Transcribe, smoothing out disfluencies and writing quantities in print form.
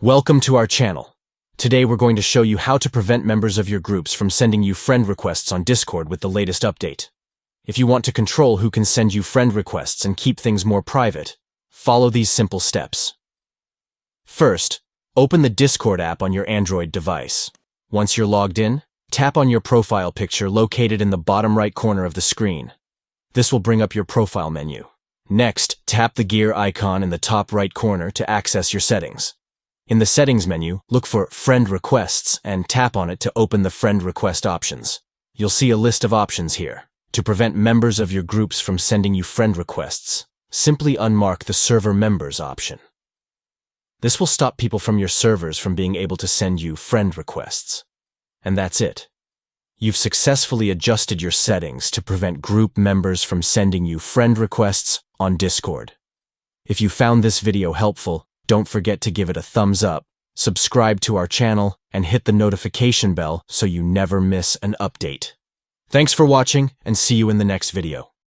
Welcome to our channel. Today we're going to show you how to prevent members of your groups from sending you friend requests on Discord with the latest update. If you want to control who can send you friend requests and keep things more private, follow these simple steps. First, open the Discord app on your Android device. Once you're logged in, tap on your profile picture located in the bottom right corner of the screen. This will bring up your profile menu. Next, tap the gear icon in the top right corner to access your settings. In the settings menu, look for Friend Requests and tap on it to open the friend request options. You'll see a list of options here. To prevent members of your groups from sending you friend requests, simply unmark the Server Members option. This will stop people from your servers from being able to send you friend requests. And that's it. You've successfully adjusted your settings to prevent group members from sending you friend requests on Discord. If you found this video helpful, don't forget to give it a thumbs up, subscribe to our channel, and hit the notification bell so you never miss an update. Thanks for watching, and see you in the next video.